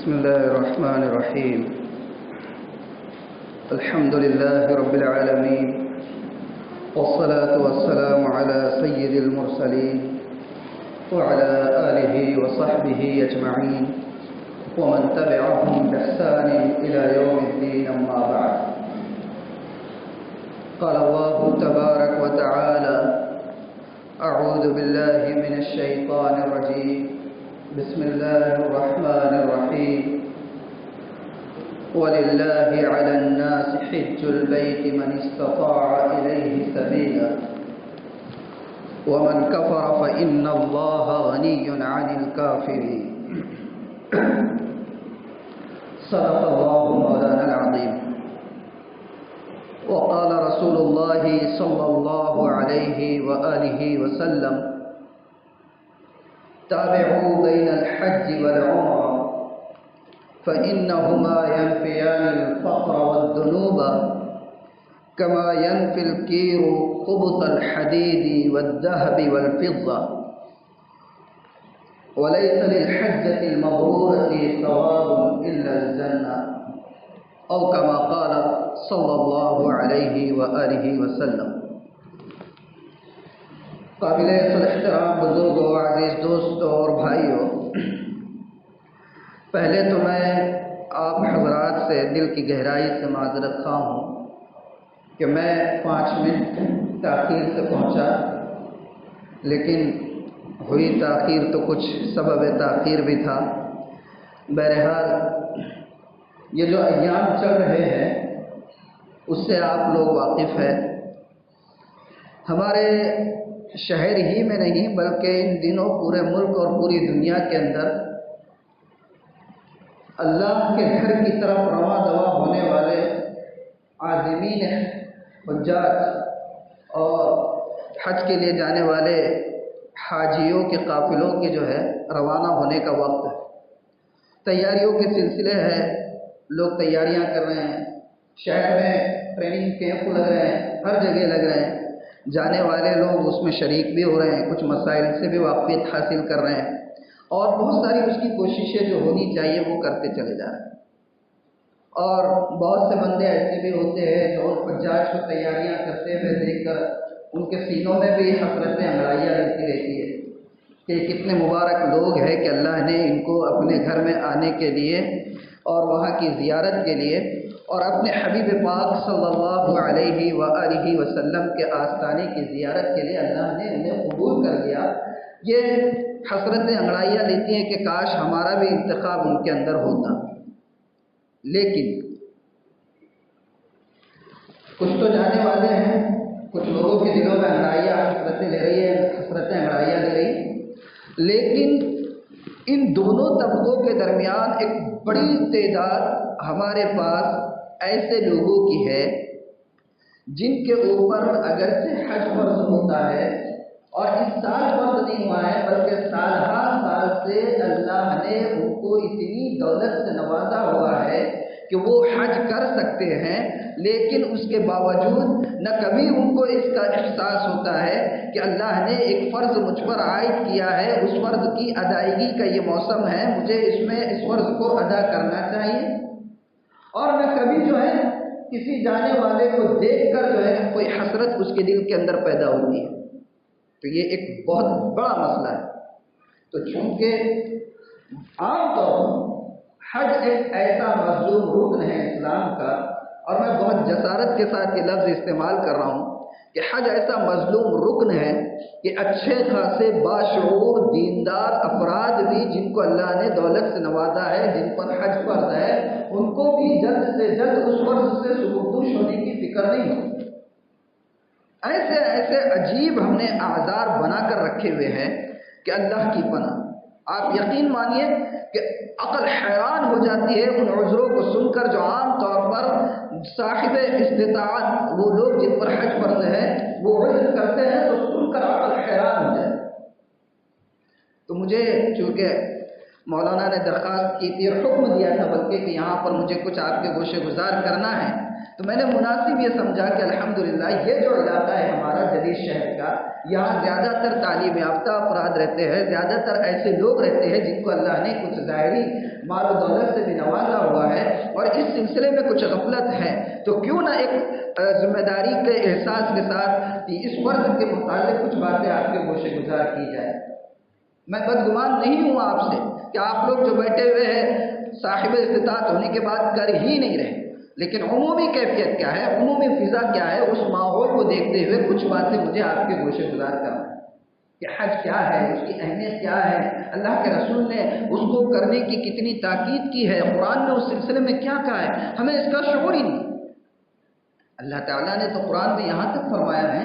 بسم الله الرحمن الرحيم. الحمد لله رب العالمين، والصلاة والسلام على سيد المرسلين وعلى آله وصحبه أجمعين ومن تبعهم بإحسان إلى يوم الدين، أما بعد. قال الله تبارك وتعالى: أعوذ بالله من الشيطان الرجيم، بسم الله الرحمن الرحيم. ولله على الناس حج البيت من استطاع إليه سبيلا ومن كفر فإن الله غني عن الكافرين. صدق الله مولانا العظيم. وقال رسول الله صلى الله عليه وآله وسلم: تابعوا بين الحج والعمرة فإنهما ينفيان الفقر والذنوب كما ينفي الكير خبث الحديد والذهب والفضة، وليس للحجة المبرورة ثواب إلا الجنة، أو كما قال صلی اللہ علیہ وآلہ وسلم. قابل احترام بزرگوں، عزیز دوستوں اور بھائیوں، پہلے تو میں آپ حضرات سے دل کی گہرائی سے معذرت خواہ ہوں کہ میں 5 منٹ تاخیر سے پہنچا، لیکن ہوئی تاخیر تو کچھ سبب تاخیر بھی تھا. بہرحال یہ جو ایام چل رہے ہیں اس سے آپ لوگ واقف ہیں. ہمارے شہر ہی میں نہیں بلکہ ان دنوں پورے ملک اور پوری دنیا کے اندر اللہ کے گھر کی طرف رواں دواں ہونے والے عازمین حجاج اور حج کے لیے جانے والے حاجیوں کے قافلوں کے جو ہے روانہ ہونے کا وقت ہے. تیاریوں کے سلسلے ہے، لوگ تیاریاں کر رہے ہیں، شہر میں ٹریننگ کیمپ لگ رہے ہیں، ہر جگہ لگ رہے ہیں. جانے والے لوگ اس میں شریک بھی ہو رہے ہیں، کچھ مسائل سے بھی واقفیت حاصل کر رہے ہیں، اور بہت ساری اس کی کوششیں جو ہونی چاہیے وہ کرتے چلے جا رہے ہیں. اور بہت سے بندے ایسے بھی ہوتے ہیں جو حجاج کو تیاریاں کرتے ہوئے دیکھ کر ان کے سینوں میں بھی حسرتیں انگڑائیاں رہتی رہتی ہے کہ کتنے مبارک لوگ ہیں کہ اللہ نے ان کو اپنے گھر میں آنے کے لیے اور وہاں کی زیارت کے لیے اور اپنے حبیب پاک صلی اللہ علیہ وآلہ وسلم کے آستانے کی زیارت کے لیے اللہ نے انہیں قبول کر لیا. یہ حسرتیں انگڑائیاں لیتی ہیں کہ کاش ہمارا بھی انتخاب ان کے اندر ہوتا. لیکن کچھ تو جانے والے ہیں، کچھ لوگوں کے دلوں میں انگڑائیاں حسرتیں لے رہی ہیں، حسرتیں انگڑائیاں لے رہی. لیکن ان دونوں طبقوں کے درمیان ایک بڑی تعداد ہمارے پاس ایسے لوگوں کی ہے جن کے اوپر اگرچہ حج فرض ہوتا ہے اور اس سال فرض نہیں ہوا ہے بلکہ سال ہر سال سے اللہ نے ان کو اتنی دولت سے نوازا ہوا ہے کہ وہ حج کر سکتے ہیں، لیکن اس کے باوجود نہ کبھی ان کو اس کا احساس ہوتا ہے کہ اللہ نے ایک فرض مجھ پر عائد کیا ہے، اس فرض کی ادائیگی کا یہ موسم ہے، مجھے اس میں اس فرض کو ادا کرنا چاہیے. اور نہ کبھی جو ہے کسی جانے والے کو دیکھ کر جو ہے کوئی حسرت اس کے دل کے اندر پیدا ہوتی ہے. تو یہ ایک بہت بڑا مسئلہ ہے. تو چونکہ عام طور پر حج ایک ایسا مظلوم رکن ہے اسلام کا، اور میں بہت جسارت کے ساتھ یہ لفظ استعمال کر رہا ہوں کہ حج ایسا مظلوم رکن ہے کہ اچھے خاصے باشعور دیندار افراد بھی جن کو اللہ نے دولت سے نوازا ہے، جن پر حج فرض ہے، ان کو بھی جلد سے جلد اس فرض سے سبکدوش ہونے کی فکر نہیں ہوتی. ایسے ایسے عجیب ہم نے اعذار بنا کر رکھے ہوئے ہیں کہ اللہ کی پناہ. آپ یقین مانیے کہ عقل حیران ہو جاتی ہے ان عذروں کو سن کر جو عام طور پر صاحب استطاعت وہ لوگ جن پر حج فرض ہے وہ عذر کرتے ہیں تو سن کر عقل حیران ہو جائے. تو مجھے چونکہ مولانا نے درخواست کی تھی اور حکم دیا تھا بلکہ کہ یہاں پر مجھے کچھ آپ کے گوشے گزار کرنا ہے، تو میں نے مناسب یہ سمجھا کہ الحمدللہ یہ جو علاقہ ہے ہمارا جدید شہر کا، یہاں زیادہ تر تعلیم یافتہ افراد رہتے ہیں، زیادہ تر ایسے لوگ رہتے ہیں جن کو اللہ نے کچھ ظاہری مال و دولت سے بھی نوازا ہوا ہے اور اس سلسلے میں کچھ غفلت ہے، تو کیوں نہ ایک ذمہ داری کے احساس کے ساتھ اس فرض کے متعلق کچھ باتیں آپ کے گوشے گزار کی جائے۔ میں بدگمان نہیں ہوں آپ سے کہ آپ لوگ جو بیٹھے ہوئے ہیں صاحب استطاعت ہونے کے بعد کر ہی نہیں رہے، لیکن عمومی کیفیت کیا ہے، عمومی فضا کیا ہے، اس ماحول کو دیکھتے ہوئے کچھ باتیں مجھے آپ کے گوشے گزار کرنا ہے کہ حج کیا ہے، اس کی اہمیت کیا ہے، اللہ کے رسول نے اس کو کرنے کی کتنی تاکید کی ہے، قرآن نے اس سلسلے میں کیا کہا ہے، ہمیں اس کا شعور ہی نہیں۔ اللہ تعالیٰ نے تو قرآن میں یہاں تک فرمایا ہے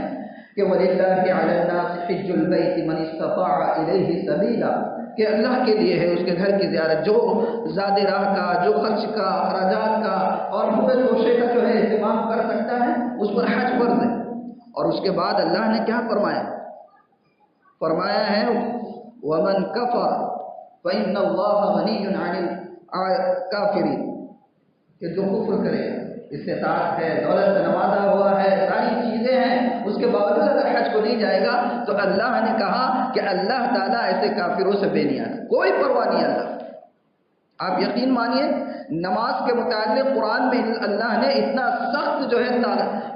کہ وَلِلَّهِ عَلَى النَّاسِ حِجُّ الْبَيْتِ مَنِ اسْتَطَاعَ إِلَيْهِ سَبِيلًا، کہ اللہ کے لیے ہے اس کے گھر کی زیارت، جو زاد راہ کا، جو خرچ کا، اخراجات کا اور پورے گوشے کا جو ہے اہتمام کر سکتا ہے، اس پر حج فرض ہے۔ اور اس کے بعد اللہ نے کیا فرمایا ہے وَمَنْ كَفَرَ فَإِنَّ اللَّهَ غَنِيٌّ عَنِ الْكَافِرِينَ، کہ جو کفر کرے، استطاعت ہے، دولت سے نوازا ہوا ہے، ساری چیزیں ہیں، اس کے باوجود اگر حج کو نہیں جائے گا تو اللہ نے کہا کہ اللہ تعالیٰ ایسے کافروں سے بے نیاز، کوئی پرواہ نہیں اللہ۔ آپ یقین مانیے نماز کے متعلق قرآن میں اللہ نے اتنا سخت جو ہے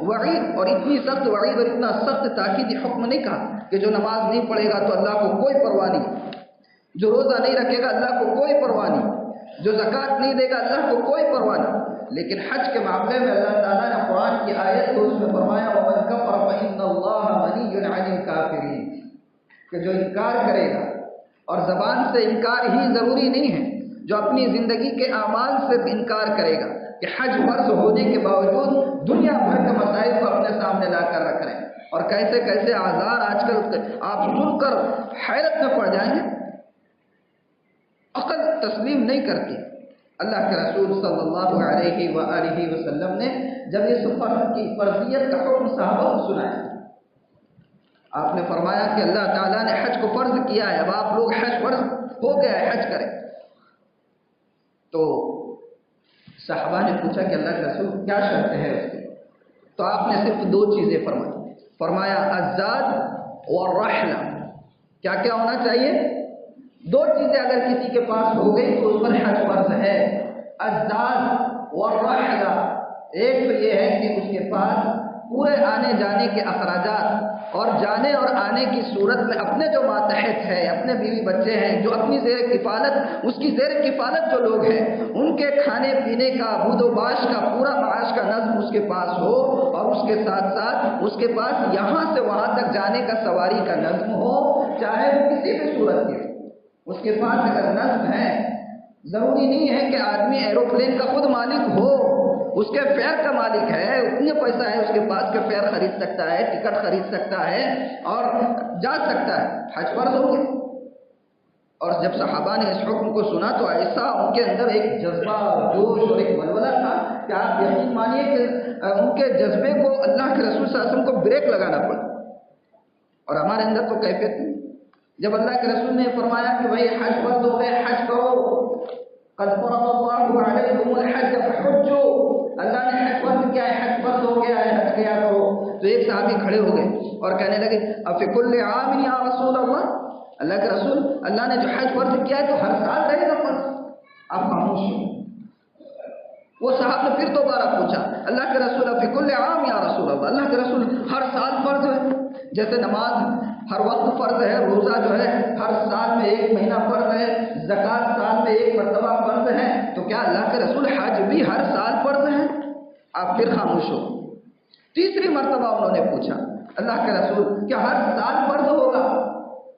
وعید اور اتنی سخت وعید اور اتنا سخت تاکیدی حکم نہیں کہا کہ جو نماز نہیں پڑھے گا تو اللہ کو کوئی پرواہ نہیں، جو روزہ نہیں رکھے گا اللہ کو کوئی پرواہ نہیں، جو زکوٰۃ نہیں دے گا اللہ کو کوئی پرواہ نہیں۔ لیکن حج کے معاملے میں اللہ تعالیٰ نے قرآن کی آیت کو اس میں فرمایا وَمَنْ كَفَرَ فَإِنَّ اللَّهَ غَنِيٌّ عَنِ الْكَافِرِينَ، کہ جو انکار کرے گا، اور زبان سے انکار ہی ضروری نہیں ہے، جو اپنی زندگی کے اعمال سے انکار کرے گا کہ حج فرض ہونے کے باوجود دنیا بھر کے مسائل کو اپنے سامنے لا کر رکھ رہے ہیں، اور کیسے کیسے آزار آج کل آپ سن کر حیرت میں پڑ جائیں گے، عقل تسلیم نہیں کرتی۔ اللہ کے رسول صلی اللہ علیہ وآلہ وسلم نے جب اس فرض کی فرضیت کا حکم صحابہ کو سنایا، آپ نے فرمایا کہ اللہ تعالیٰ نے حج کو فرض کیا ہے، اب آپ لوگ حج فرض ہو گیا ہے، حج کریں۔ تو صحابہ نے پوچھا کہ اللہ کے رسول کیا شرط ہے اس کی؟ تو آپ نے صرف دو چیزیں فرمایا الزاد والرحلہ، کیا کیا ہونا چاہیے؟ دو چیزیں اگر کسی کے پاس ہو گئی تو اس پر حج فرض ہے، الزاد والرحلہ۔ ایک تو یہ ہے کہ اس کے پاس پورے آنے جانے کے اخراجات اور جانے اور آنے کی صورت میں اپنے جو ماتحت ہے، اپنے بیوی بچے ہیں جو اپنی زیر کفالت، اس کی زیر کفالت جو لوگ ہیں ان کے کھانے پینے کا، بود و باش کا، پورا معاش کا نظم اس کے پاس ہو، اور اس کے ساتھ ساتھ اس کے پاس یہاں سے وہاں تک جانے کا سواری کا نظم ہو، چاہے وہ کسی بھی صورت کی ہو۔ اس کے پاس اگر نظم ہے، ضروری نہیں ہے کہ آدمی ایروپلین کا خود مالک ہو، اس کے فیئر کا مالک ہے، اتنے پیسہ ہے اس کے پاس کہ فیئر خرید سکتا ہے، ٹکٹ خرید سکتا ہے اور جا سکتا ہے، حج فرض ہو گیا۔ اور جب صحابہ نے اس حکم کو سنا تو ایسا ان کے اندر ایک جذبہ اور جوش اور ایک ولولہ تھا کہ آپ یقین مانیے کہ ان کے جذبے کو اللہ کے رسول صلی اللہ علیہ وسلم کو بریک لگانا پڑا، اور ہمارے اندر تو کیفیت نہیں۔ جب اللہ کے رسول نے فرمایا کہ بھائی حج فرض ہو گئے، حج کرو، قد فرض اللہ علیکم الحج فحجوا، اللہ نے حج فرض کیا ہے، حج فرض ہو گیا ہے، حج کیا کرو۔ تو ایک صحابی کھڑے ہو گئے اور کہنے لگے افی کل عام یا رسول اللہ کے رسول، اللہ نے جو حج فرض کیا ہے تو ہر سال رہے گا فرض؟ آپ خاموش ہو۔ وہ صاحب نے پھر دوبارہ پوچھا اللہ کے رسول افی کل عام یا رسول اللہ کے رسول ہر سال فرض ہے؟ جیسے نماز ہر وقت فرض ہے، روزہ جو ہے ہر سال میں ایک مہینہ فرض ہے، زکوٰۃ سال میں ایک مرتبہ فرض ہے، تو کیا اللہ کے رسول حج بھی ہر سال فرض ہے؟ آپ پھر خاموش ہو۔ تیسری مرتبہ انہوں نے پوچھا اللہ کے رسول کیا ہر سال فرض ہوگا؟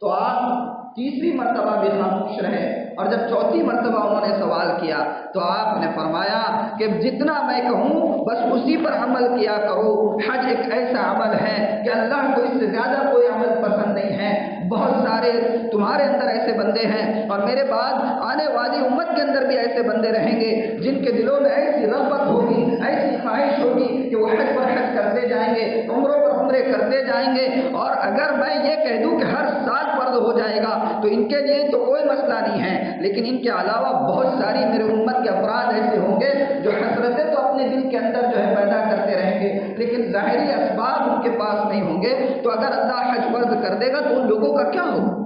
تو آپ تیسری مرتبہ بھی خاموش رہے، اور جب چوتھی مرتبہ انہوں نے سوال کیا تو آپ نے فرمایا کہ جتنا میں کہوں بس اسی پر عمل کیا کرو، حج ایک ایسا عمل ہے کہ اللہ کو اس سے زیادہ کوئی عمل پسند نہیں ہے۔ بہت سارے تمہارے اندر ایسے بندے ہیں اور میرے بعد آنے والی امت کے اندر بھی ایسے بندے رہیں گے جن کے دلوں میں ایسی رغبت ہوگی، ایسی خواہش ہوگی کہ وہ حج پر حج کرتے جائیں گے، عمروں پر عمرے کرتے جائیں گے، اور اگر میں یہ کہہ دوں کہ ہر سال فرض ہو جائے گا تو ان کے لیے تو کوئی مسئلہ نہیں ہے، لیکن ان کے علاوہ بہت ساری میرے امت کے افراد ایسے ہوں گے جو حسرتیں تو اپنے دل کے اندر جو ہے پیدا کرتے رہیں گے، لیکن ظاہری اسباب ان کے پاس نہیں ہوں گے، تو اگر اللہ حج فرض کر دے گا تو ان لوگوں کا کیا ہوگا؟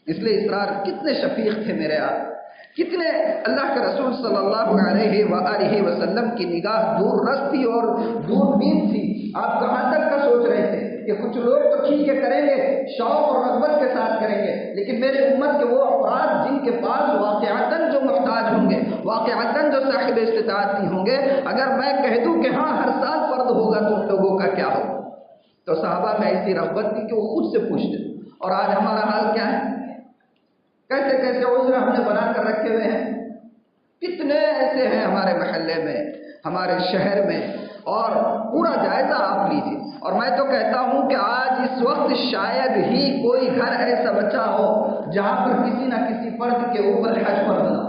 اس لیے اسرار کتنے شفیق تھے میرے آپ، کتنے اللہ کے رسول صلی اللہ علیہ وآلہ وسلم کی نگاہ دور رس تھی اور دور بین تھی. آپ کہاں تک کا سوچ رہے تھے کہ کچھ لوگ تو ٹھیک ہے کریں گے، شوق اور رغبت کے ساتھ کریں گے، لیکن میرے امت کے وہ افراد جن کے پاس واقعتاً جو محتاج ہوں گے، واقعتاً جو صاحب استطاعت نہیں ہوں گے، اگر میں کہہ دوں کہ ہاں ہر سال فرض ہوگا تو ان لوگوں کا کیا ہوگا؟ تو صحابہ میں ایسی رغبت تھی کہ وہ خود سے پوچھتے. اور آج ہمارا حال کیا ہے؟ کیسے کیسے عذر ہم نے بنا کر رکھے ہوئے ہیں. کتنے ایسے ہیں ہمارے محلے میں، ہمارے شہر میں، اور پورا جائزہ آپ لیجیے. اور میں تو کہتا ہوں کہ آج اس وقت شاید ہی کوئی گھر ایسا بچا ہو جہاں پر کسی نہ کسی فرد کے اوپر حج فرض نہ ہو.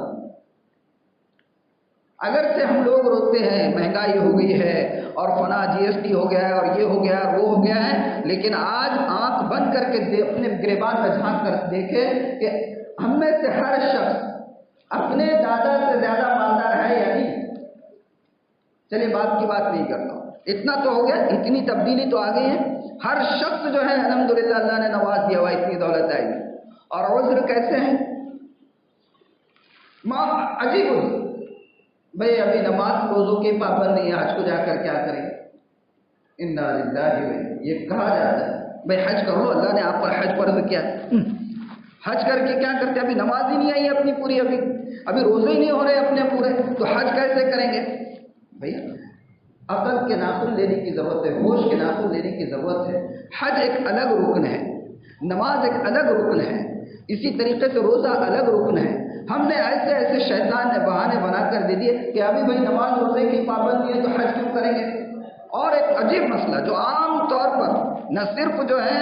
اگرچہ ہم لوگ روتے ہیں مہنگائی ہو گئی ہے اور فلاں GST ہو گیا ہے اور یہ ہو گیا ہے اور وہ ہو گیا ہے، لیکن آج آنکھ بند کر کے اپنے گریبان میں جھانک کر دیکھے کہ ہم میں سے ہر شخص اپنے دادا سے زیادہ مالدار ہے یا نہیں. چلیے باپ کی بات نہیں کرتا ہوں، اتنا تو ہو گیا، اتنی تبدیلی تو آ گئی ہے. ہر شخص جو ہے الحمدللہ اللہ نے نواز دیا ہوا، اتنی دولت آئی. اور عذر کیسے ہیں؟ عجیب عذر. بھئی ابھی نماز روزوں کی پابند نہیں ہے، حج کو جا کر کیا کریں؟ انا للہ یہ کہا جاتا ہے بھئی حج کرو، اللہ نے آپ پر حج فرض کیا. حج کر کے کیا کرتے؟ ابھی نماز ہی نہیں آئی اپنی پوری، ابھی روزے ہی نہیں ہو رہے اپنے پورے، تو حج کیسے کریں گے؟ بھئی عقل کے ناخن لینے کی ضرورت ہے، ہوش کے ناخن لینے کی ضرورت ہے. حج ایک الگ رکن ہے، نماز ایک الگ رکن ہے، اسی طریقے سے روزہ الگ رکن ہے. ہم نے ایسے شیطان نے بہانے بنا کر دے دیے کہ ابھی بھائی نماز روزے کی پابندی ہے تو حج کیوں کریں گے. اور ایک عجیب مسئلہ جو عام طور پر نہ صرف جو ہے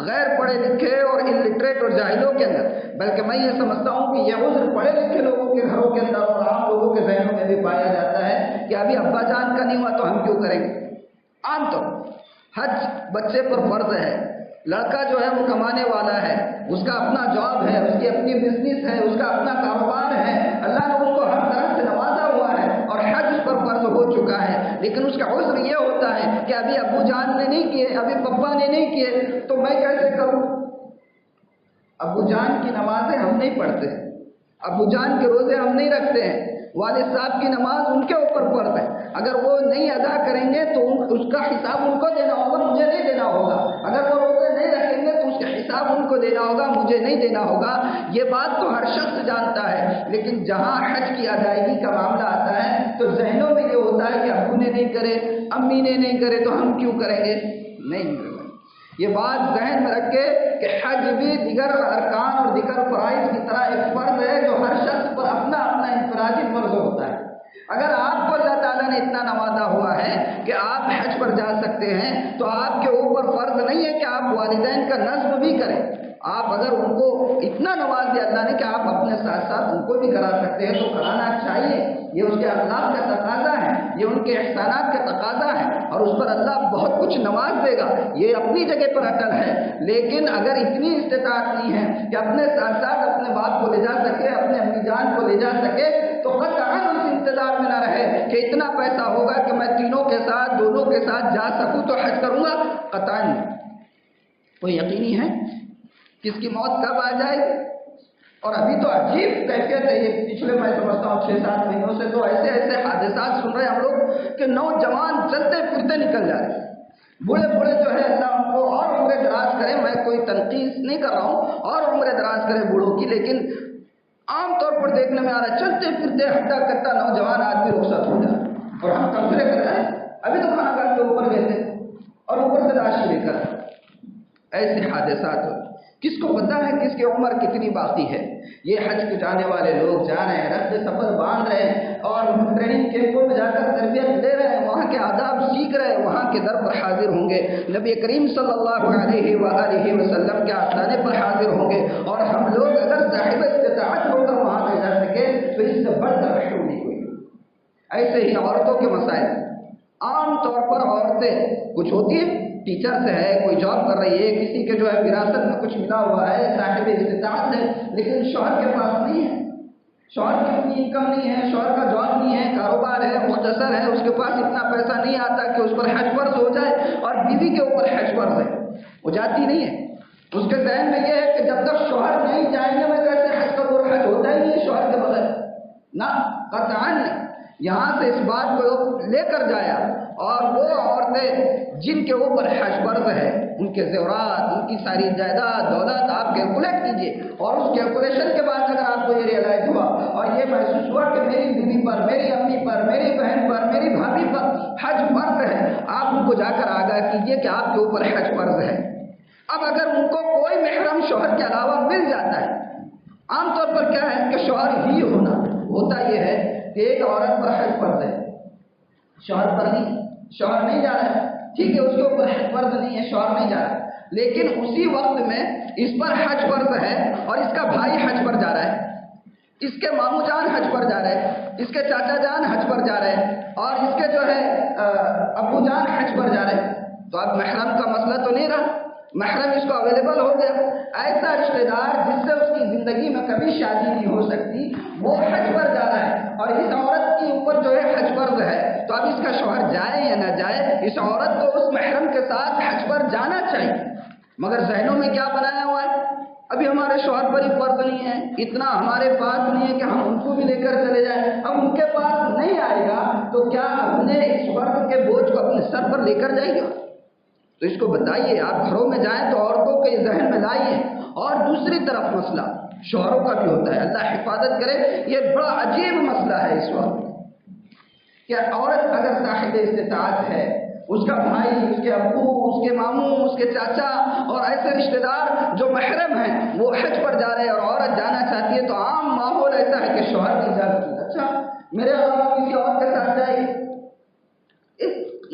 غیر پڑھے لکھے اور الٹریٹ اور جاہلوں کے اندر، بلکہ میں یہ سمجھتا ہوں کہ یہ عذر پڑھے لکھے لوگوں کے گھروں کے اندر اور عام لوگوں کے ذہنوں میں بھی پایا جاتا ہے کہ ابھی ابا جان کا نہیں ہوا تو ہم کیوں کریں گے. عام طور حج بچے پر فرض ہے. لڑکا جو ہے وہ کمانے والا ہے، اس کا اپنا جاب ہے، اس کی اپنی بزنس ہے، اس کا اپنا کاروبار ہے، اللہ نے اس کو ہر طرح سے نوازا ہوا ہے اور حج اس پر فرض ہو چکا ہے. لیکن اس کا عذر یہ ہوتا ہے کہ ابھی ابو جان نے نہیں کیے، ابھی پپا نے نہیں کیے تو میں کیسے کروں. ابو جان کی نمازیں ہم نہیں پڑھتے، ابو جان کے روزے ہم نہیں رکھتے ہیں، والد صاحب کی نماز ان کے اوپر فرض ہے. اگر وہ نہیں ادا کریں گے تو اس کا حساب ان کو دینا ہوگا، مجھے نہیں دینا ہوگا. اگر وہ روزے نہیں رکھیں گے تو اس کا حساب ان کو دینا ہوگا، مجھے نہیں دینا ہوگا. یہ بات تو ہر شخص جانتا ہے، لیکن جہاں حج کی ادائیگی کا معاملہ آتا ہے تو ذہنوں میں یہ ہوتا ہے کہ ابو نے نہیں کرے، امی نے نہیں کرے تو ہم کیوں کریں گے. نہیں، یہ بات ذہن میں رکھے کہ حج بھی دیگر ارکان اور دیگر فرائض کی طرح ایک فرض ہے جو ہر شخص پر اپنا اپنا انفرادی فرض ہوتا ہے. اگر آپ کو اللہ تعالیٰ نے اتنا نوازا ہوا ہے کہ آپ حج پر جا سکتے ہیں تو آپ کے اوپر فرض نہیں ہے کہ آپ والدین کا نظم بھی کریں. آپ اگر ان کو اتنا نواز دیا اللہ نے کہ آپ اپنے ساتھ ساتھ ان کو بھی کرا سکتے ہیں تو کرانا چاہیے. یہ اس کے اخلاق کا تقاضا ہے، یہ ان کے احسانات کا تقاضا ہے اور اس پر اللہ بہت کچھ نواز دے گا. یہ اپنی جگہ پر اٹل ہے. لیکن اگر اتنی استطاعت نہیں ہے کہ اپنے ساتھ ساتھ اپنے باپ کو لے جا سکے، اپنے امی جان کو لے جا سکے، تو قطعاً اس انتظار میں نہ رہے کہ اتنا پیسہ ہوگا کہ میں تینوں کے ساتھ دونوں کے ساتھ جا سکوں تو حج کروں گا. قطعاً کوئی یقینی ہے کس کی موت کب آ جائے. اور ابھی تو عجیب کیفیت ہے یہ پچھلے میں سمجھتا ہوں 6-7 مہینوں سے تو ایسے حادثات سن رہے ہیں ہم لوگ کہ نوجوان چلتے پھرتے نکل جا رہے ہیں. بوڑھے جو ہے اللہ ان کو اور عمریں دراز کرے. میں کوئی تنقید نہیں کر رہا ہوں، اور عمریں دراز کرے بوڑھوں کی، لیکن عام طور پر دیکھنے میں آ رہا ہے چلتے پھرتے ہٹا کٹا نوجوان آدمی رخصت ہو جائے اور ہم تبصرے کر رہے ہیں ابھی تو کھانا کھا کے اوپر گئے تھے اور اوپر سے لاش لے کر. ایسے حادثات ہو. کس کو پتہ ہے کس کی عمر کتنی باقی ہے. یہ حج کو جانے والے لوگ جا رہے ہیں، رد سفر باندھ رہے ہیں اور ٹریننگ کیمپوں میں جا کر تربیت لے رہے ہیں، وہاں کے آداب سیکھ رہے ہیں، وہاں کے در پر حاضر ہوں گے، نبی کریم صلی اللہ علیہ وآلہ وسلم کے آستانے پر حاضر ہوں گے. اور ہم لوگ اگر صاحب استطاعت ہو کر وہاں پہ جا سکے تو اس سے بڑھ کر رحم نہیں کوئی. ایسے ہی عورتوں کے مسائل. عام طور پر عورتیں کچھ ہوتی ہیں، ٹیچر سے ہے، کوئی جاب کر رہی ہے، کسی کے جو ہے وراثت میں کچھ ملا ہوا ہے، صاحب استطاعت ہے، لیکن شوہر کے پاس نہیں ہے، شوہر کی اتنی انکم نہیں ہے، شوہر کا جاب نہیں ہے، کاروبار ہے، مختصر ہے، اس کے پاس اتنا پیسہ نہیں آتا کہ اس پر حج فرض ہو جائے، اور بیوی کے اوپر حج فرض ہے، وہ جاتی نہیں ہے. اس کے ذہن میں یہ ہے کہ جب تک شوہر نہیں جائیں گے میں کیسے حج کروں، حج ہوتا ہی نہیں ہے شوہر کے بغیر. نہ، قطعاً نہیں. یہاں سے اس بات کو لے کر جایا، اور وہ عورتیں جن کے اوپر حج فرض ہے ان کے زیورات، ان کی ساری جائیداد دولت آپ کیلکولیٹ کیجئے، اور اس کیلکولیشن کے بعد اگر آپ کو یہ ریئلائز ہوا اور یہ محسوس ہوا کہ میری بیوی پر، میری امی پر، میری بہن پر، میری بھابھی پر حج فرض ہے، آپ ان کو جا کر آگاہ کیجئے کہ آپ کے اوپر حج فرض ہے. اب اگر ان کو کوئی محرم شوہر کے علاوہ مل جاتا ہے، عام طور پر کیا ہے کہ شوہر ہی ہوتا یہ ہے کہ ایک عورت پر حج فرض ہے، شوہر پر نہیں، شوہر نہیں جا رہا ہے، ٹھیک ہے، اس کے اوپر حج فرض نہیں ہے، شوہر نہیں جا رہا ہے، لیکن اسی وقت میں اس پر حج فرض ہے اور اس کا بھائی حج پر جا رہا ہے، اس کے ماموں جان حج پر جا رہے ہیں، اس کے چاچا جان حج پر جا رہے ہیں، اور اس کے جو ہے ابو جان حج پر جا رہے ہیں. تو اب محرم کا مسئلہ تو نہیں رہا، محرم اس کو اویلیبل ہو گیا. ایسا رشتہ دار جس سے اس کی زندگی میں کبھی شادی نہیں ہو سکتی وہ حج پر جا رہا ہے، اور اس عورت کے اوپر جو ہے حج فرض ہے. تو اب اس کا شوہر جائے یا نہ جائے، اس عورت کو اس محرم کے ساتھ حج پر جانا چاہیے. مگر ذہنوں میں کیا بنایا ہوا ہے، ابھی ہمارے شوہر پر ہی فرض نہیں ہے، اتنا ہمارے پاس نہیں ہے کہ ہم ان کو بھی لے کر چلے جائیں. اب ان کے پاس نہیں آئے گا تو کیا اپنے اس فرض کے بوجھ کو اپنے سر پر لے کر جائے گا؟ تو اس کو بتائیے، آپ گھروں میں جائیں تو عورتوں کے ذہن میں لائیے. اور دوسری طرف مسئلہ شوہروں کا بھی ہوتا ہے، اللہ حفاظت کرے. یہ بڑا عجیب مسئلہ ہے اس وقت کہ عورت اگر صاحب استطاعت ہے، اس کا بھائی، اس کے ابو، اس کے ماموں، اس کے چاچا اور ایسے رشتہ دار جو محرم ہیں وہ حج پر جا رہے ہیں اور عورت جانا چاہتی ہے، تو عام ماحول ایسا ہے کہ شوہر کی اجازت ہے، اچھا میرے علاوہ کسی اور کے ساتھ جائے گی.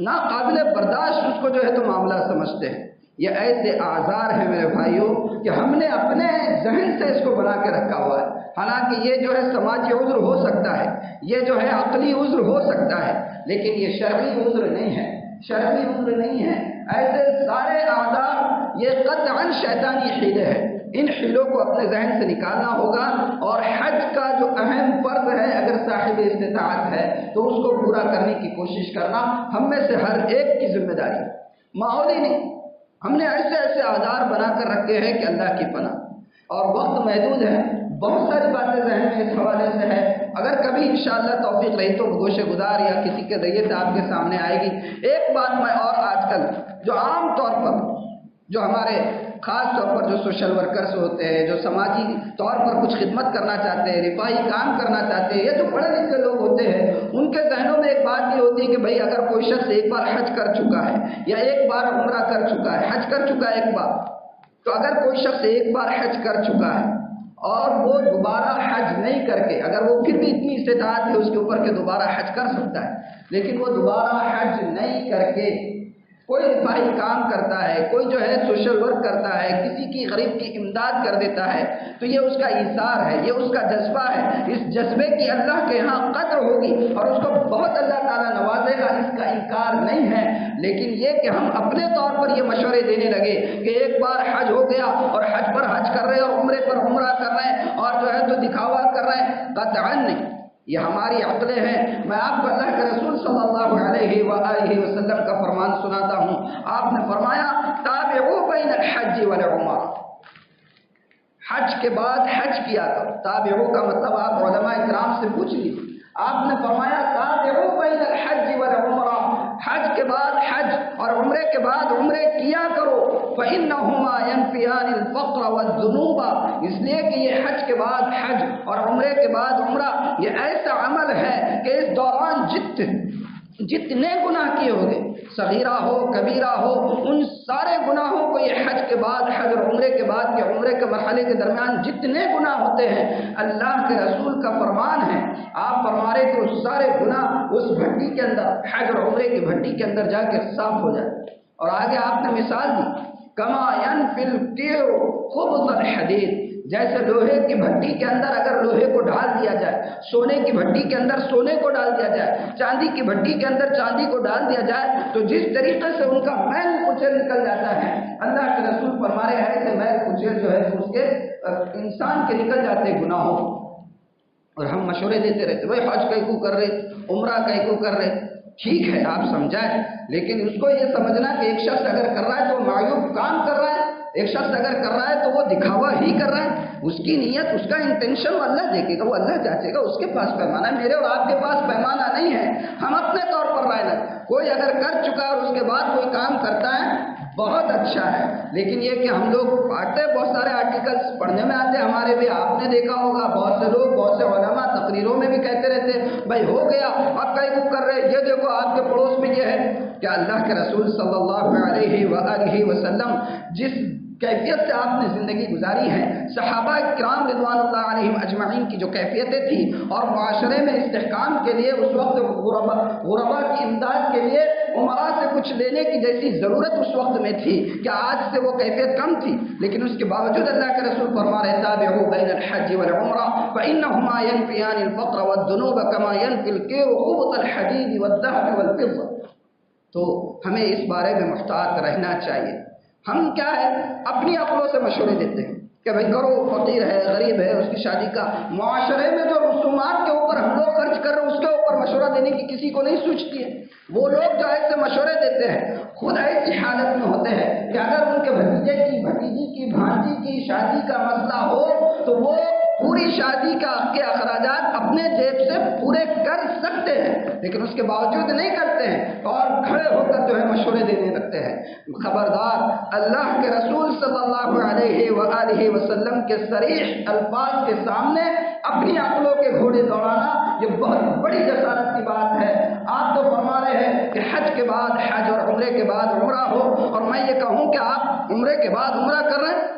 ناقابل برداشت اس کو جو ہے تو معاملہ سمجھتے ہیں. یہ ایسے آزار ہیں میرے بھائیوں کہ ہم نے اپنے ذہن سے اس کو بنا کے رکھا ہوا ہے. حالانکہ یہ جو ہے سماجی عذر ہو سکتا ہے، یہ جو ہے عقلی عذر ہو سکتا ہے، لیکن یہ شرعی عذر نہیں ہے، شرعی عذر نہیں ہے. ایسے سارے آزار یہ قطعاً شیطانی حیلے ہیں. ان حیلوں کو اپنے ذہن سے نکالنا ہوگا، اور حج کا جو اہم فرض ہے اگر صاحب استطاعت ہے تو اس کو پورا کرنے کی کوشش کرنا ہم میں سے ہر ایک کی ذمہ داری ہے، ماحولی نہیں. ہم نے ایسے ایسے آزار بنا کر رکھے ہیں کہ اللہ کی پناہ، اور وقت محدود ہے، بہت ساری باتیں ذہن میں اس حوالے سے ہے. اگر کبھی انشاءاللہ توفیق رہی تو گوشہ گزار یا کسی کے ذریعے سے آپ کے سامنے آئے گی. ایک بات میں اور آج کل جو عام طور پر جو ہمارے خاص طور پر جو سوشل ورکرز ہوتے ہیں، جو سماجی طور پر کچھ خدمت کرنا چاہتے ہیں، رفاہی کام کرنا چاہتے ہیں، یا جو پڑھے لکھے لوگ ہوتے ہیں، ان کے ذہنوں میں ایک بات یہ ہوتی ہے کہ بھئی اگر کوئی شخص ایک بار حج کر چکا ہے یا ایک بار عمرہ کر چکا ہے، حج کر چکا ہے ایک بار، تو اگر کوئی شخص ایک بار حج کر چکا ہے اور وہ دوبارہ حج نہیں کر کے، اگر وہ پھر بھی اتنی استطاعت ہے اس کے اوپر کہ دوبارہ حج کر سکتا ہے، لیکن وہ دوبارہ حج نہیں کر کے کوئی رفاہی کام کرتا ہے، کوئی جو ہے سوشل ورک کرتا ہے، کسی کی غریب کی امداد کر دیتا ہے، تو یہ اس کا ایثار ہے، یہ اس کا جذبہ ہے. اس جذبے کی اللہ کے ہاں قدر ہوگی اور اس کو بہت اللہ تعالیٰ نوازے گا، اس کا انکار نہیں ہے. لیکن یہ کہ ہم اپنے طور پر یہ مشورے دینے لگے کہ ایک بار حج ہو گیا اور حج پر حج کر رہے ہیں اور عمرے پر عمرہ کر رہے ہیں اور جو ہے تو دکھاوا کر رہے ہیں، قطعاً نہیں. یہ ہماری عقلیں ہیں. میں آپ کو اللہ کے رسول صلی اللہ علیہ وآلہ وسلم کا فرمان سناتا ہوں. آپ نے فرمایا تابعوا بین الحج والعمرہ، حج کے بعد حج کیا کرو. تابعوا کا مطلب آپ علماء کرام سے پوچھ لیجیے. آپ نے فرمایا تابعوا بین الحج والعمرہ، حج کے بعد حج اور عمرے کے بعد عمرے کیا کرو. فإنهما ينفيان الفقر والذنوب، اس لیے کہ یہ حج کے بعد حج اور عمرے کے بعد عمرہ یہ ایسا عمل ہے کہ اس دوران جتنے گناہ کیے ہوگے، صغیرہ ہو کبیرہ ہو، ان سارے گناہوں کو یہ حج کے بعد حج اور عمرے کے بعد کے عمرے کے مرحلے کے درمیان جتنے گناہ ہوتے ہیں، اللہ کے رسول کا فرمان ہے، آپ فرما رہے کہ سارے گناہ اس بھٹی کے اندر، حج اور عمرے کی بھٹی کے اندر جا کے صاف ہو جائے. اور آگے آپ نے مثال دی، کما ينفي القير خبث الحديد، جیسے لوہے کی بھٹی کے اندر اگر لوہے کو ڈال دیا جائے، سونے کی بھٹی کے اندر سونے کو ڈال دیا جائے، چاندی کی بھٹی کے اندر چاندی کو ڈال دیا جائے، تو جس طریقے سے ان کا میل کچیل نکل جاتا ہے، اللہ کے رسول فرما رہے ہیں کہ میل کچیل جو ہے اس کے انسان کے نکل جاتے ہیں گناہوں. اور ہم مشورے دیتے رہتے، بھائی حج کئی کو کر رہے، عمرہ کئی کو کر رہے. ٹھیک ہے آپ سمجھائیں، لیکن اس کو یہ سمجھنا کہ ایک شخص اگر کر رہا ہے تو معیوب کام کر رہا ہے، ایک شخص اگر کر رہا ہے تو وہ دکھاوا ہی کر رہا ہے، اس کی نیت، اس کا انٹینشن وہ اللہ دیکھے گا، وہ اللہ جانچے گا، اس کے پاس پیمانہ ہے، میرے اور آپ کے پاس پیمانہ نہیں ہے، ہم اپنے طور پر رائے لیں۔ کوئی اگر کر چکا اور اس کے بعد کوئی کام کرتا ہے بہت اچھا ہے، لیکن یہ کہ ہم لوگ پڑھتے ہیں، بہت سارے آرٹیکلس پڑھنے میں آتے ہیں ہمارے بھی، آپ نے دیکھا ہوگا بہت سے لوگ، بہت سے علماء تقریروں میں بھی کہتے رہتے ہیں بھائی ہو گیا، آپ کئی کو کر رہے، یہ دیکھو آپ کے پڑوس میں یہ ہے۔ کیا اللہ کے رسول صلی اللہ علیہ وآلہ وسلم جس کیفیت سے آپ نے زندگی گزاری ہے، صحابہ کرام رضوان اللہ علیہم اجمعین کی جو کیفیتیں تھیں، اور معاشرے میں استحکام کے لیے اس وقت غربا کی امداد کے لیے عمرا سے کچھ لینے کی جیسی ضرورت اس وقت میں تھی، کیا آج سے وہ کیفیت کم تھی؟ لیکن اس کے باوجود اللہ کے رسول فرما رہے تابعوا بین الحج والعمرہ فإنہما ینفیان الفقر والذنوب کما ینفی الکیر خبث الحدید والذهب والفضة۔ تو ہمیں اس بارے میں محتاط رہنا چاہیے۔ ہم کیا ہے اپنی عقلوں سے مشورے دیتے ہیں کہ بھائی کرو، فقیر ہے، غریب ہے، اس کی شادی کا معاشرے میں جو رسومات کے اوپر ہم لوگ خرچ کر رہے ہیں اس کے اوپر مشورہ دینے کی کسی کو نہیں سوچتی ہے۔ وہ لوگ جو ایسے مشورے دیتے ہیں خود ایسی حالت میں ہوتے ہیں کہ اگر ان کے بھتیجے کی، بھتیجی کی، بھانجی کی شادی کا مسئلہ ہو تو وہ پوری شادی کے اخراجات اپنے جیب سے پورے کر سکتے ہیں، لیکن اس کے باوجود نہیں کرتے ہیں اور کھڑے ہو کر جو ہے مشورے دینے لگتے ہیں۔ خبردار، اللہ کے رسول صلی اللہ علیہ وآلہ وسلم کے صریح الفاظ کے سامنے اپنی عقلوں کے گھوڑے دوڑانا یہ بہت بڑی جسارت کی بات ہے۔ آپ تو فرما رہے ہیں کہ حج کے بعد حج اور عمرے کے بعد عمرہ ہو، اور میں یہ کہوں کہ آپ عمرے کے بعد عمرہ کر رہے ہیں۔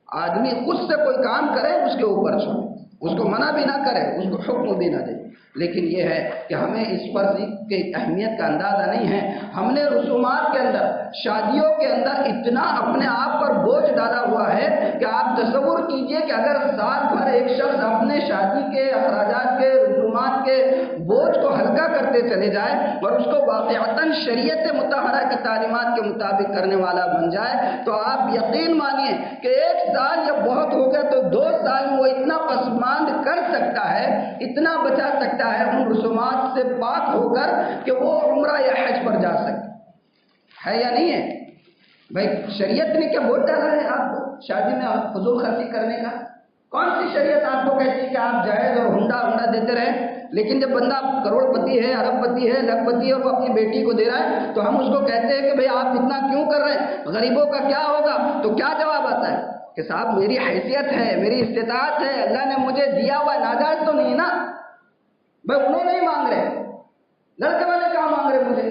آدمی خود سے کوئی کام کرے اس کے اوپر چھوڑے، اس کو منع بھی نہ کرے، اس کو حکم بھی نہ دے، لیکن یہ ہے کہ ہمیں اس فرض کی اہمیت کا اندازہ نہیں ہے۔ ہم نے رسومات کے اندر، شادیوں کے اندر اتنا اپنے آپ پر بوجھ ڈالا ہوا ہے کہ آپ تصور کیجئے کہ اگر سال بھر ایک شخص اپنے شادی کے اخراجات کے، رسومات کے بوجھ کو ہلکا کرتے چلے جائے اور اس کو واقعتاً شریعت مطہرہ کی تعلیمات کے مطابق کرنے والا بن جائے، تو آپ یقین مانیے کہ ایک سال جب بہت ہو گیا تو 2 سال میں وہ اتنا پسماند کر سکتا ہے، اتنا بچا سکتا ہے ان رسومات سے پاک ہو کر کہ وہ عمرہ یا حج پر جا سکے۔ ہے یا نہیں ہے بھائی؟ شریعت نے کیا بول ڈالا ہے آپ کو شادی میں فضول خرچی کرنے کا؟ کون سی شریعت آپ کو کہتی ہے کہ آپ جائز اور ہنڈا دیتے رہیں؟ لیکن جب بندہ کروڑ پتی ہے، ارب پتی ہے، لکھ پتی ہے اور وہ اپنی بیٹی کو دے رہا ہے تو ہم اس کو کہتے ہیں کہ بھائی آپ اتنا کیوں کر رہے ہیں، غریبوں کا کیا ہوگا؟ تو کیا جواب آتا ہے کہ صاحب میری حیثیت ہے، میری استطاعت ہے، اللہ نے مجھے دیا ہوا، ناجائز تو نہیں نا؟ بھائی انہوں نہیں مانگ رہے، لڑکے والے کہاں مانگ رہے مجھے،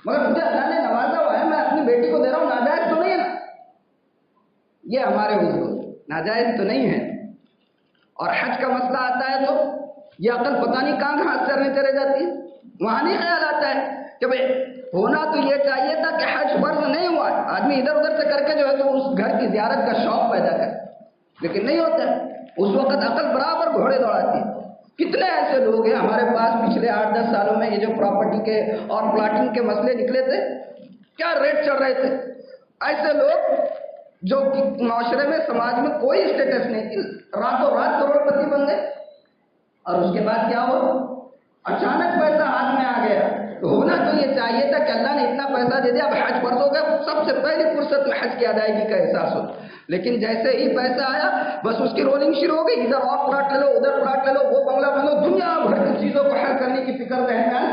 مگر مجھے اللہ نے نوازا ہوا ہے، میں اپنی بیٹی کو دے رہا ہوں، ناجائز تو نہیں ہے نا؟ یہ ہمارے حضور ناجائز تو نہیں ہے۔ اور حج کا مسئلہ آتا ہے تو یہ عقل پتہ نہیں کہاں سے کرنے چلے جاتی ہے، وہاں نہیں خیال آتا ہے کہ بھئی ہونا تو یہ چاہیے تھا کہ حج فرض نہیں ہوا ہے، آدمی ادھر ادھر سے کر کے جو ہے تو اس گھر کی زیارت کا شوق پیدا کرے، لیکن نہیں ہوتا ہے۔ اس وقت عقل برابر گھوڑے دوڑاتی ہے۔ کتنے ایسے لوگ ہیں ہمارے پاس پچھلے 8-10 سالوں میں، یہ جو پراپرٹی کے اور پلاٹنگ کے مسئلے نکلے تھے، کیا ریٹ چڑھ رہے تھے، ایسے لوگ جو معاشرے میں، سماج میں کوئی اسٹیٹس نہیں تھی، راتوں رات کروڑ پتی بن گئے، اور اس کے بعد کیا ہوا؟ اچانک پیسہ ہاتھ میں آ گیا۔ تو ہونا تو یہ چاہیے تھا کہ اللہ نے اتنا پیسہ دے دیا، اب حج فرض ہو گیا، سب سے پہلی فرصت میں حج کی ادائیگی کا احساس ہو، لیکن جیسے ہی پیسہ آیا بس اس کی رولنگ شروع ہو گئی، ادھر اور پلاٹ لے لو، ادھر پلاٹ لے لو، وہ بنگلہ بن لو، دنیا بھر کی چیزوں کو حل کرنے کی فکر ذہن میں آئی،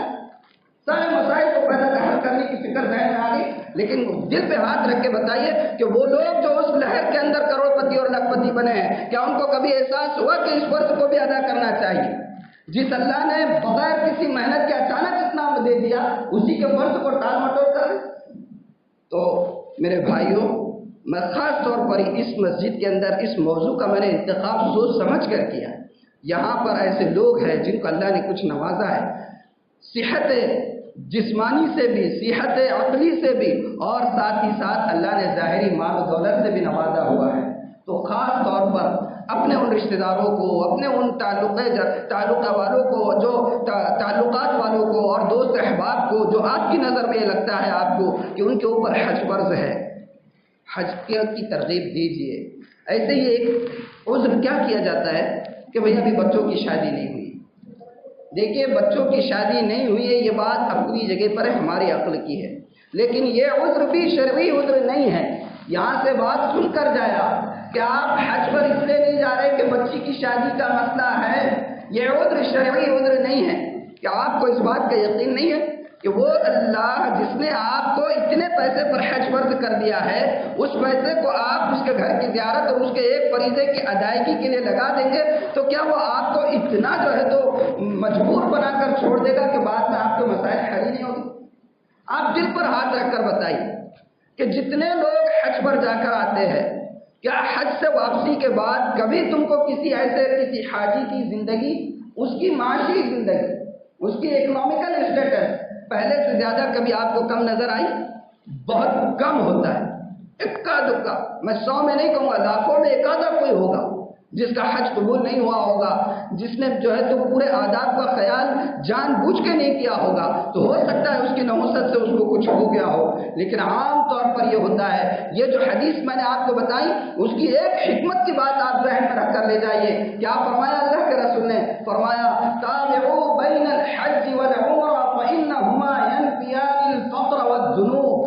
سارے مسائل کو پیدا حل کرنے کی فکر ذہن میں آ گئی، لیکن دل پہ ہاتھ رکھ کے بتائیے کہ وہ لوگ جو اس لہر کے اندر کروڑ پتی اور لاکھ پتی بنے ہیں، کیا ان کو کبھی احساس ہوا کہ اس فرض کو بھی ادا کرنا چاہیے؟ جس اللہ نے بغیر کسی محنت کے اچانک اتنا دے دیا، اسی کے فرض کو ٹال مٹول کر۔ تو میرے بھائیوں، میں خاص طور پر اس مسجد کے اندر اس موضوع کا میں نے انتخاب سوچ سمجھ کر کیا۔ یہاں پر ایسے لوگ ہیں جن کو اللہ نے کچھ نوازا ہے، صحت جسمانی سے بھی، صحت عقلی سے بھی، اور ساتھ ہی ساتھ اللہ نے ظاہری مال و دولت سے بھی نوازا ہوا ہے۔ تو خاص طور پر اپنے ان رشتہ داروں کو، اپنے ان تعلقہ والوں کو، جو تعلقات والوں کو اور دوست احباب کو جو آپ کی نظر میں لگتا ہے آپ کو کہ ان کے اوپر حج فرض ہے، حج کی ترغیب دیجیے۔ ایسے ہی ایک عذر کیا کیا جاتا ہے کہ بھئی ابھی بچوں کی شادی نہیں ہوئی۔ دیکھیے بچوں کی شادی نہیں ہوئی ہے، یہ بات اپنی جگہ پر ہماری عقل کی ہے، لیکن یہ عذر بھی شرعی عذر نہیں ہے۔ یہاں سے بات سن کر جایا کہ آپ حج پر اس لیے نہیں جا رہے کہ بچی کی شادی کا مسئلہ ہے، یہ عذر شرعی عذر نہیں ہے، کہ آپ کو اس بات کا یقین نہیں ہے کہ وہ اللہ جس نے آپ کو اتنے پیسے پر حج فرض کر دیا ہے، اس پیسے کو آپ اس کے گھر کی زیارت اور اس کے ایک فریضے کی ادائیگی کے لیے لگا دیں گے تو کیا وہ آپ کو اتنا جو ہے تو مجبور بنا کر چھوڑ دے گا کہ بعد میں آپ کے مسائل حل ہی نہیں ہوگی؟ آپ دل پر ہاتھ رکھ کر بتائیے کہ جتنے لوگ حج پر جا کر آتے ہیں، کیا حج سے واپسی کے بعد کبھی تم کو کسی حاجی کی زندگی، اس کی معاشی زندگی، اس کی اکنامیکل اسٹیٹس پہلے سے زیادہ کبھی آپ کو کم نظر آئی؟ بہت کم ہوتا ہے، اکا دکا، میں 100 میں نہیں کہوں گا، لاکھوں میں ایک آدھا کوئی ہوگا جس کا حج قبول نہیں ہوا ہوگا، جس نے جو ہے تو پورے آداب کا خیال جان بوجھ کے نہیں کیا ہوگا، تو ہو سکتا ہے اس کی نحوست سے اس کو کچھ ہو گیا ہو، لیکن عام طور پر یہ ہوتا ہے۔ یہ جو حدیث میں نے آپ کو بتائی، اس کی ایک حکمت کی بات آپ ذہن میں رکھ کر لے جائیے۔ کیا فرمایا اللہ کے رسول نے؟ فرمایا تابعوا بین الحج والعمرہ فإنہما ینفیان الفقر والذنوب۔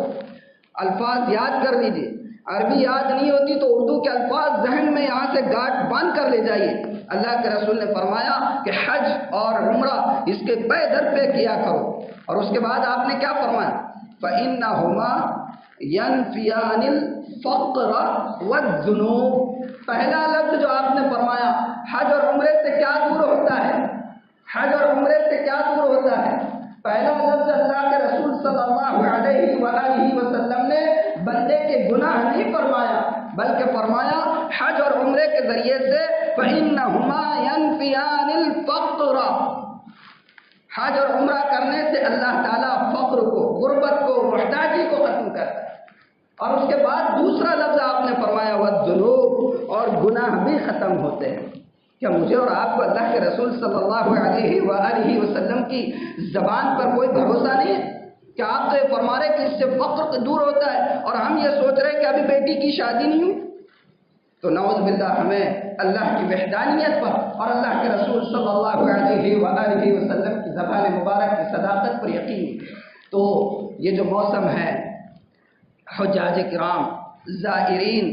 الفاظ یاد کر لیجیے، عربی یاد نہیں ہوتی تو اردو کے الفاظ ذہن میں یہاں سے گاٹھ باندھ کر لے جائیے۔ اللہ کے رسول نے فرمایا کہ حج اور عمرہ اس کے پے در پہ کیا کرو، اور اس کے بعد آپ نے کیا فرمایا؟ فَإِنَّهُمَا يَنْفِيَانِ الْفَقْرَ وَالذُّنُوبَ۔ پہلا لفظ جو آپ نے فرمایا، حج اور عمرے سے کیا دور ہوتا ہے؟ حج اور عمرے سے کیا دور ہوتا ہے؟ پہلا لفظ اللہ کے رسول صلی اللہ علیہ وآلہ وسلم نے بندے کے گناہ نہیں فرمایا، بلکہ فرمایا حج اور عمرے کے ذریعے سے فَإِنَّهُمَا يَنْفِيَانِ الْفَقْرَ۔ حج اور عمرہ کرنے سے اللہ تعالیٰ فقر کو، غربت کو، محتاجی کو ختم کرتا ہے۔ اور اس کے بعد دوسرا لفظ آپ نے فرمایا وَالذُّنُوبَ، اور گناہ بھی ختم ہوتے ہیں۔ کیا مجھے اور آپ کو اللہ کے رسول صلی اللہ علیہ وآلہ وسلم کی زبان پر کوئی بھروسہ نہیں ہے؟ کیا آپ تو یہ فرما رہے کہ اس سے فقر دور ہوتا ہے، اور ہم یہ سوچ رہے ہیں کہ ابھی بیٹی کی شادی نہیں ہوئی؟ تو نعوذ باللہ ہمیں اللہ کی وحدانیت پر اور اللہ کے رسول صلی اللہ علیہ وآلہ وسلم کی زبان مبارک کی صداقت پر یقین ہے۔ تو یہ جو موسم ہے، حجاج کرام، زائرین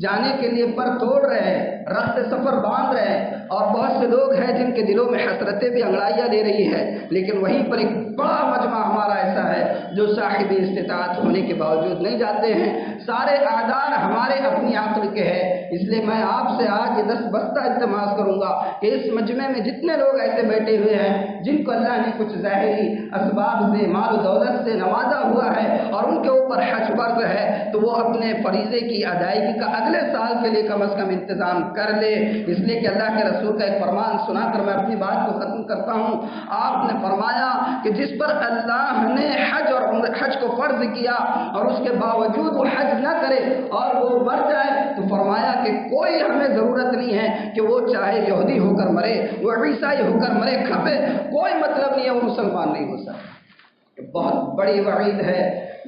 جانے کے لیے پر توڑ رہے ہیں، رخت سفر باندھ رہے ہیں، اور بہت سے لوگ ہیں جن کے دلوں میں حسرتیں بھی انگڑائیاں لے رہی ہے، لیکن وہیں پر ایک بڑا مجمع ہمارا ایسا ہے جو صاحب استطاعت ہونے کے باوجود نہیں جاتے ہیں۔ سارے اعداد ہمارے اپنی عقل کے ہیں، اس لیے میں آپ سے آج یہ دست بستہ التماس کروں گا کہ اس مجمع میں جتنے لوگ ایسے بیٹھے ہوئے ہیں جن کو اللہ نے کچھ ظاہری اسباب سے، مال و دولت سے نوازا ہوا ہے اور ان کے اوپر حج فرض ہے، تو وہ اپنے فریضے کی ادائیگی کا اگلے سال کے لیے کم از کم انتظام کر لے۔ اس لیے کہ اللہ کے رسول کا ایک فرمان سنا کر میں اپنی بات کو ختم کرتا ہوں۔ آپ نے فرمایا کہ جس پر اللہ نے حج کو فرض کیا اور اس کے باوجود وہ حج نہ کرے اور وہ مر جائے، تو فرمایا کہ کوئی ہمیں ضرورت نہیں ہے کہ وہ چاہے یہودی ہو کر مرے، وہ عیسائی ہو کر مرے، کھپے، کوئی مطلب نہیں ہے، وہ مسلمان نہیں ہو سکتا۔ بہت بڑی وعید ہے،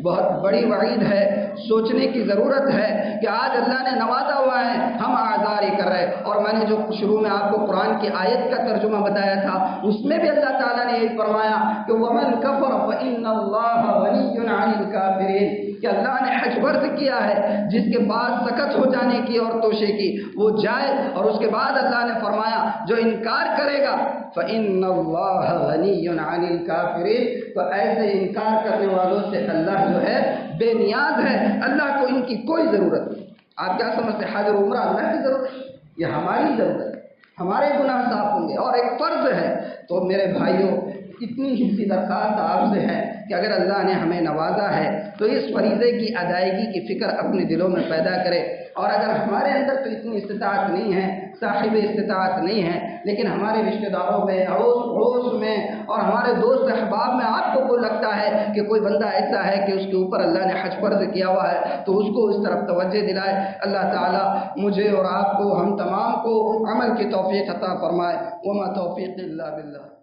بہت بڑی وعید ہے۔ سوچنے کی ضرورت ہے کہ آج اللہ نے نوازا ہوا ہے، ہم اعذار ہی کر رہے ہیں۔ اور میں نے جو شروع میں آپ کو قرآن کی آیت کا ترجمہ بتایا تھا، اس میں بھی اللہ تعالیٰ نے یہی فرمایا کہ وَمَنْ كَفَرَ فَإِنَّ اللَّهَ غَنِيٌّ عَنِ الْكَافِرِينَ، کہ اللہ نے حج فرض کیا ہے، جس کے بعد سکت ہو جانے کی اور توشے کی وہ جائے، اور اس کے بعد اللہ نے فرمایا جو انکار کرے گا فَإِنَّ اللَّهَ غَنِيٌّ عَنِ الْكَافِرِينَ، تو ایسے انکار کرنے والوں سے اللہ جو ہے بے نیاز ہے، اللہ کو ان کی کوئی ضرورت نہیں۔ آپ کیا سمجھتے ہیں حج اور عمرہ اللہ کی ضرورت ہے؟ یہ ہماری ضرورت ہے، ہمارے گناہ صاف ہوں گے اور ایک فرض ہے۔ تو میرے بھائیوں، اتنی ہی سی درخواست آپ سے ہے کہ اگر اللہ نے ہمیں نوازا ہے تو اس فریضے کی ادائیگی کی فکر اپنے دلوں میں پیدا کرے، اور اگر ہمارے اندر تو اتنی استطاعت نہیں ہے، صاحب استطاعت نہیں ہے، لیکن ہمارے رشتہ داروں میں، اڑوس پڑوس میں اور ہمارے دوست احباب میں آپ کو کوئی لگتا ہے کہ کوئی بندہ ایسا ہے کہ اس کے اوپر اللہ نے حج فرض کیا ہوا ہے، تو اس کو اس طرف توجہ دلائے۔ اللہ تعالیٰ مجھے اور آپ کو، ہم تمام کو عمل کی توفیق عطا فرمائے۔ وما توفیق الا باللہ۔